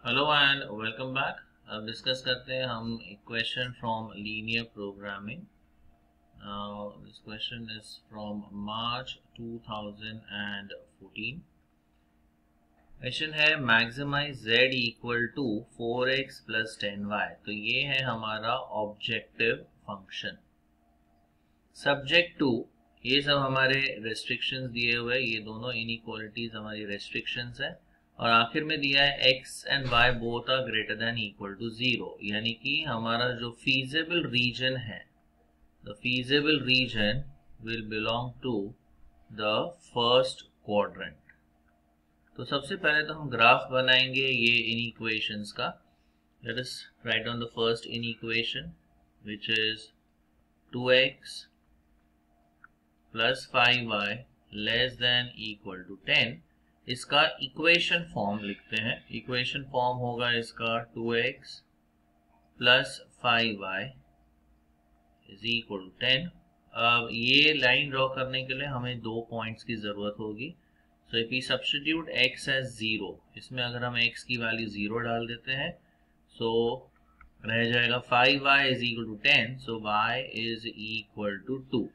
Hello and welcome back. अब discuss करते हैं हम equation from linear programming. This question is from March 2014। Question है maximise z equal to 4x plus 10y। तो ये है हमारा ऑब्जेक्टिव फंक्शन। सब्जेक्ट टू, ये सब हमारे रेस्ट्रिक्शंस दिए हुए, ये दोनों इनइक्वालिटीज हमारी रेस्ट्रिक्शंस है। और आखिर में दिया है x and y both are greater than equal to 0, यानी कि हमारा जो फीजिबल रीजन है, the feasible region will belong to the first quadrant. तो सबसे पहले तो हम ग्राफ बनाएंगे ये इनइक्वेशंस का। Let us write down the first inequation which is 2x plus 5y less than equal to 10। इसका इक्वेशन फॉर्म लिखते हैं। इक्वेशन फॉर्म होगा इसका 2x plus 5y is equal to 10। अब ये लाइन ड्रॉ करने के लिए हमें दो पॉइंट्स की जरूरत होगी। So if we substitute x as 0, इसमें अगर हम x की वैल्यू 0 डाल देते हैं सो रह जाएगा 5y is equal to 10, so y is equal to 2।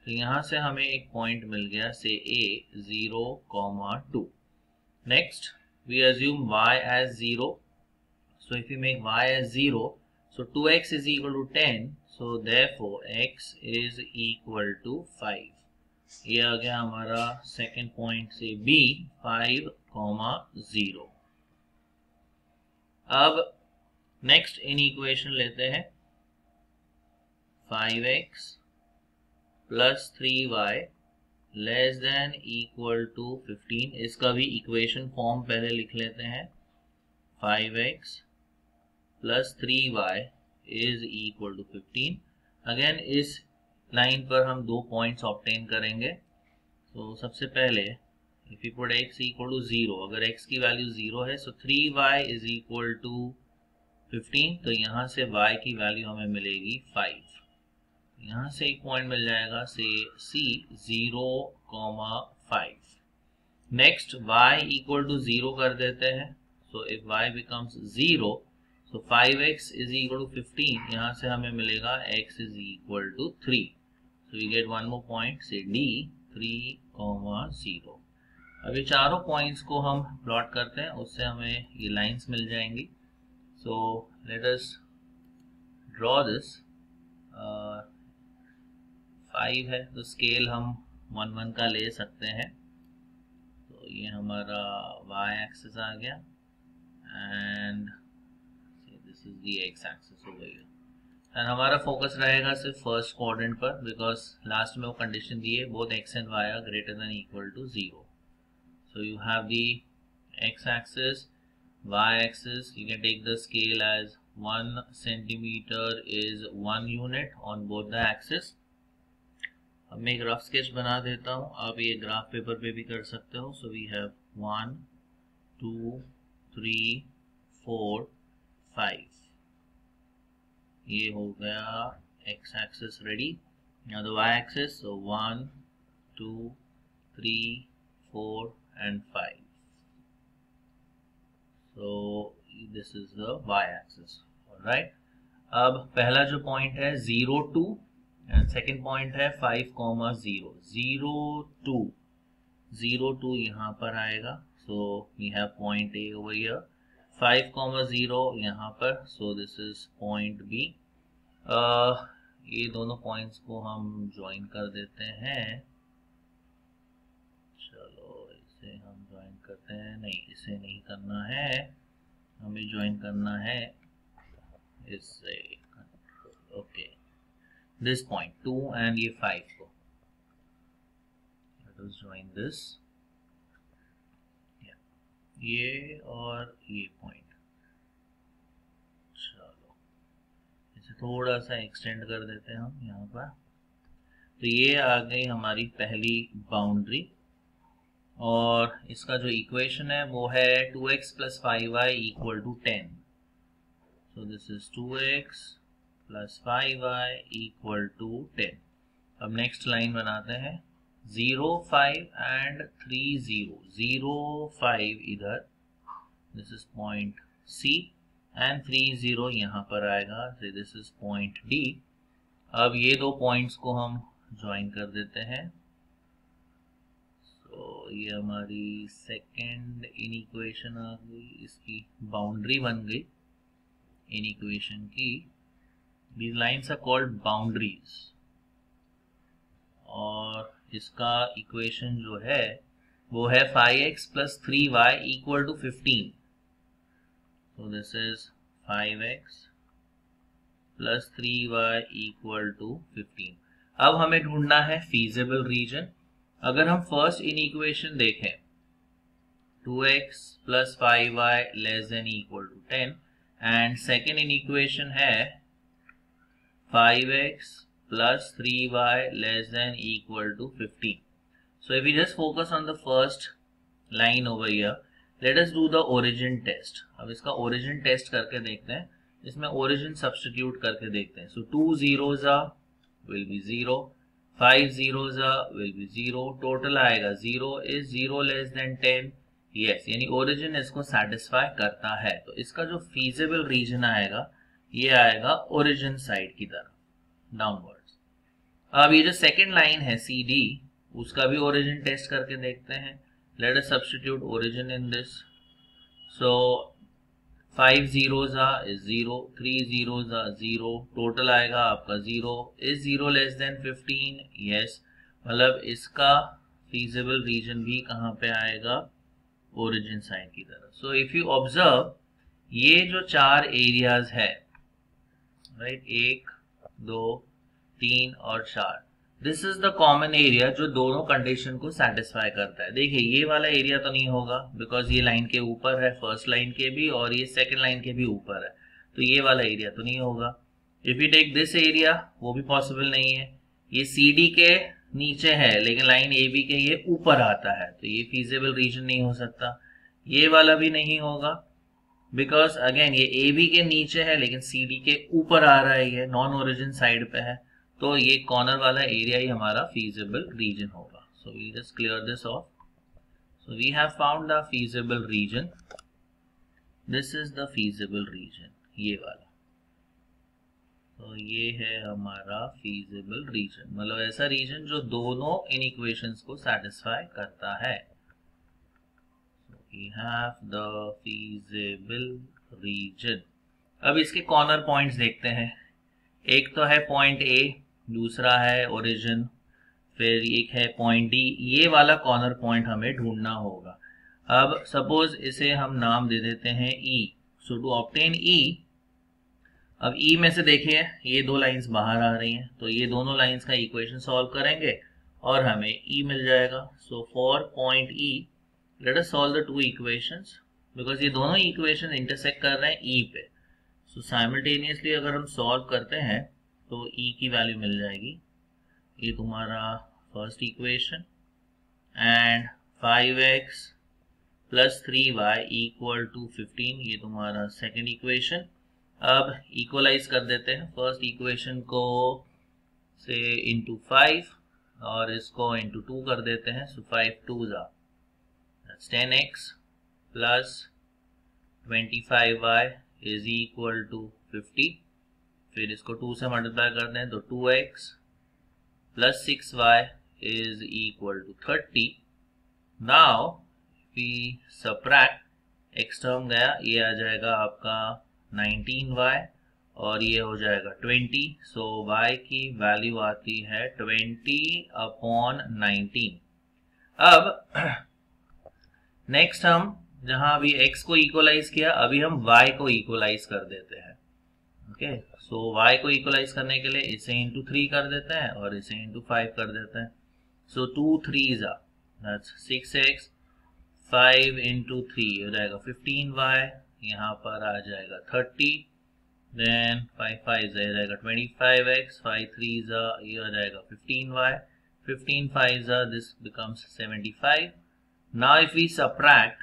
तो यहाँ से हमें एक पॉइंट मिल गया से a 0, 2। Next we assume y as 0. So if we make y as 0, so 2x is equal to 10, so therefore x is equal to 5. ये आ गया हमारा सेकेंड पॉइंट से b 5, 0। अब नेक्स्ट इनइक्वेशन लेते हैं 5x plus 3y less than equal to 15। इसका भी equation form पहले लिख लेते हैं। 5x plus 3y is equal to 15। Again इस लाइन पर हम दो पॉइंट्स ऑब्टेन करेंगे। तो सबसे पहले if you put x equal to 0, अगर x की वैल्यू 0 है सो 3y इज इक्वल टू 15। तो यहाँ से y की वैल्यू हमें मिलेगी 5। यहाँ से एक पॉइंट मिल जाएगा से c 0, 5। Next y equal to 0 कर देते हैं। So if y becomes 0, so 5x is equal to 15। यहाँ से हमें मिलेगा x is equal to 3। So we get one more point से d 3, 0। अब ये चारों पॉइंट्स को हम प्लॉट करते हैं, उससे हमें ये लाइंस मिल जाएंगी। सो लेट अस ड्रॉ दिस। 5 है तो स्केल हम 1, 1 का ले सकते हैं। तो ये हमारा y एक्सिस आ गया and this is the x axis हो गई। एंड हमारा फोकस रहेगा सिर्फ फर्स्ट क्वाड्रेंट पर, बिकॉज लास्ट में वो कंडीशन दी है both x and y are greater than equal to 0। So you have the x axis, y axis, you can take the scale as 1 centimeter is 1 unit on both the axis। अब मैं एक rough sketch बना देता हूँ, आप ये graph paper पे भी कर सकते हो। So we have 1, 2, 3, 4, 5। ये हो गया x axis ready. Now the y axis, so 1, 2, 3, 4 and 5। So this is the y axis. Alright, अब पहला जो पॉइंट है 0, 2 एंड सेकेंड पॉइंट है 5, 0, 0, 2, 0, 2 यहाँ पर आएगा। So we have point A over here, 5, 0 यहाँ पर। So this is point B. ये दोनों पॉइंट्स को हम ज्वाइन कर देते हैं। चलो इसे हम ज्वाइन करते हैं। नहीं, इसे नहीं करना है, हमें ज्वाइन करना है इससे। ओके, this point 2 and ये 5 को, let us join this, ये और ये पॉइंट। चलो इसे थोड़ा सा एक्सटेंड कर देते हैं हम यहाँ पर। तो ये आ गई हमारी पहली बाउंड्री और इसका जो इक्वेशन है वो है 2x plus 5y equal to 10। So this is 2x plus 5y equal to 10। अब नेक्स्ट लाइन बनाते हैं 0, 5 एंड 3, 0, 0, 5 इधर, this is point C and 3 0 यहाँ पर आएगा, so this is point D। अब ये दो पॉइंट्स को हम ज्वाइन कर देते हैं, तो ये हमारी सेकेंड इनइक्वेशन आ गई, इसकी बाउंड्री बन गई इनइक्वेशन की। These lines are called boundaries, और इसका इक्वेशन जो है वो है 5x plus 3y equal to 15। So this is 5x plus 3y equal to 15। अब हमें ढूंढना है feasible region। अगर हम फर्स्ट इनइक्वेशन देखें 2x plus 5y less than equal to 10 and second inequation है 5x plus 3y less than equal to 15। So if we just focus on the first line over here, let us do the origin test। अब इसका origin test करके देखते हैं, इसमें origin substitute करके देखते हैं। So 2 zeros will be 0, 5 zeros will be 0, total आएगा 0, is 0 less than 10? Yes, यानी origin इसको satisfy करता है। तो इसका जो feasible region आएगा ये आएगा origin side की तरफ downwards। अब ये जो second line है CD, उसका भी origin test करके देखते हैं। Let us substitute origin in this। So 5 zeros is 0, 3 zeros 0, total आएगा आपका 0, is 0 less than 15? Yes, मतलब इसका feasible region भी कहाँ पे आएगा, origin side की तरफ। So if you observe, ये जो चार areas है, right, 1, 2, 3 और 4, this is the common area जो दोनों कंडीशन को सेटिस्फाई करता है। देखिए ये वाला एरिया तो नहीं होगा बिकॉज ये लाइन के ऊपर है, फर्स्ट लाइन के भी और ये सेकंड लाइन के भी ऊपर है, तो ये वाला एरिया तो नहीं होगा। If you take this area, वो भी पॉसिबल नहीं है। ये CD के नीचे है लेकिन लाइन AB के ये ऊपर आता है, तो ये फीजिबल रीजन नहीं हो सकता। ये वाला भी नहीं होगा बिकॉज अगेन ये AB के नीचे है लेकिन CD के ऊपर आ रहा है, ये नॉन ओरिजिन साइड पे है, तो ये कॉर्नर वाला एरिया ही हमारा feasible region होगा। So we just clear this off। So we have found the feasible region। This is the feasible region, ये वाला। तो ये है हमारा feasible region, मतलब ऐसा रीजन जो दोनों इनइक्वेशंस को सेटिस्फाई करता है। So we have the feasible region। अब इसके कॉर्नर पॉइंट्स देखते हैं। एक तो है पॉइंट A, दूसरा है ओरिजिन, फिर एक है पॉइंट D। ये वाला कॉर्नर पॉइंट हमें ढूंढना होगा। अब सपोज इसे हम नाम दे देते हैं E। So to obtain E, अब E में से देखिए ये दो लाइंस बाहर आ रही हैं, तो ये दोनों लाइंस का इक्वेशन सॉल्व करेंगे और हमें E मिल जाएगा। So for point E let us solve the two equations, because ये दोनों इक्वेशन इंटरसेक्ट कर रहे हैं E पे। सो साइमल्टेनियसली अगर हम सॉल्व करते हैं तो E की वैल्यू मिल जाएगी, ये तुम्हारा first equation, and 5x plus 3y equal to 15, ये तुम्हारा सेकेंड इक्वेशन। अब इक्वलाइज कर देते हैं, फर्स्ट इक्वेशन को से इंटू 5 और इसको इंटू 2 कर देते हैं। So 5 2 that's 10x plus 25y is equal to 50, फिर इसको 2 से मल्टीप्लाई कर दें तो 2x plus 6y is equal to 30। Now we subtract, x term गया, ये आ जाएगा आपका 19y और ये हो जाएगा 20। सो y की वैल्यू आती है 20/19। अब नेक्स्ट हम जहां अभी x को इक्वलाइज किया, अभी हम y को इक्वलाइज कर देते हैं। ओके, सो y को इक्वलाइज करने के लिए इसे इंटू 3 कर देते हैं और इसे इंटू 5 कर देते हैं। सो 2 3s that's 6x, 5 इंटू 3 हो जाएगा 15y, यहाँ पर आ जाएगा 30, देन 5 5 जाएगा 25x, 5 3s ये हो जाएगा 15y, 15 5s this becomes 75। Now if we subtract,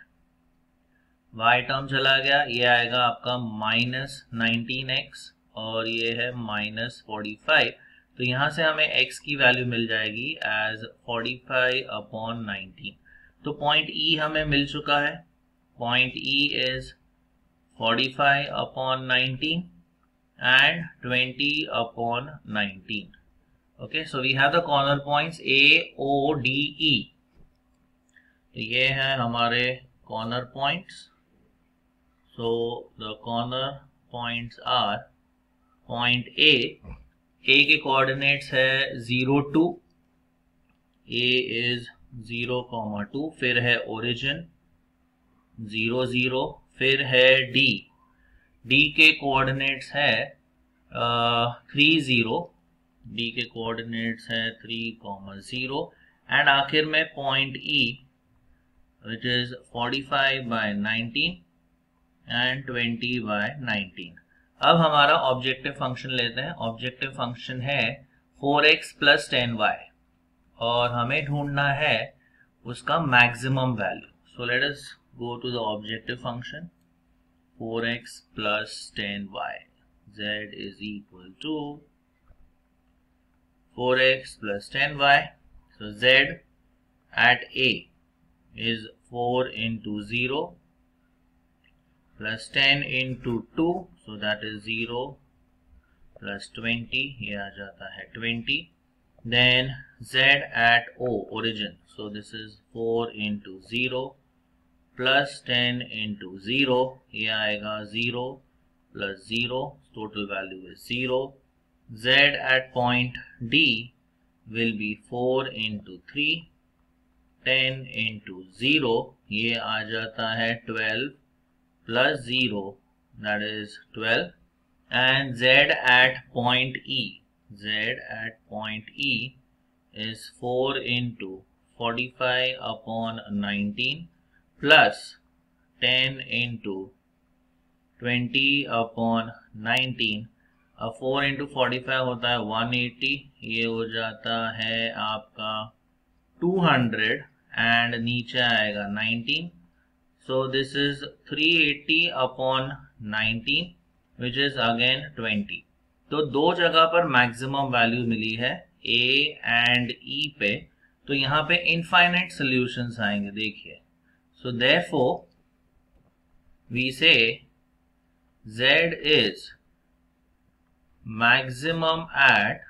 y term चला गया, ये आएगा आपका माइनस 19x और ये है माइनस 45, तो यहां से हमें x की वैल्यू मिल जाएगी एज 45/19। तो पॉइंट E हमें मिल चुका है, point E is 45 upon 19 and 20 upon 19. Okay, so we have the corner points A, O, D, E. ये है हमारे corner points. So the corner points are point A. A के coordinates है 0, 2. A is 0, 2. फिर है origin 0, 0. फिर है D. D के coordinates है 3, 0. D के coordinates है 3, 0. एंड आखिर में point E which is 45 by 19 and 20 by 19. अब हमारा ऑब्जेक्टिव फंक्शन लेते हैं. ऑब्जेक्टिव फंक्शन है 4x plus 10y और हमें ढूंढना है उसका maximum value. So let us go to the objective function. 4x plus 10y, z is equal to 4x plus 10y. So z at A is 4 into 0 plus 10 into 2, so that is 0 plus 20, ये आ जाता है 20. Then z at O, origin, so this is 4 into 0 plus 10 into 0, ये आएगा 0 plus 0, total value is 0. Z at point D will be 4 into 3, 10 into 0, ये आ जाता है 12 plus 0, that is 12. And Z at point E, Z at point E is 4 into 45 upon 19 plus 10 into 20 upon 19. अब 4 into 45 होता है 180, ये हो जाता है आपका 200 एंड नीचे आएगा 19. So this is 380 upon 19 which is again 20. तो दो जगह पर मैक्सिमम वैल्यू मिली है A एंड E पे, तो यहाँ पे इनफाइनाइट सॉल्यूशंस आएंगे. देखिए, so therefore we say Z is maximum at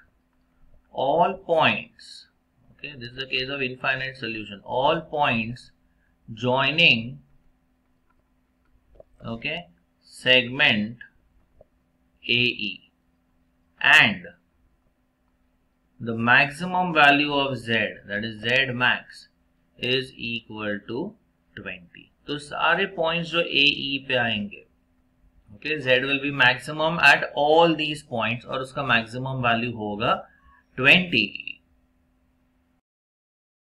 all points. Okay, this is the case of infinite solution. All points joining, okay, segment AE, and the maximum value of Z, that is Z max, is equal to 20. तो सारे points जो AE पे आएंगे, okay, Z will be maximum at all these points और उसका maximum value होगा 20.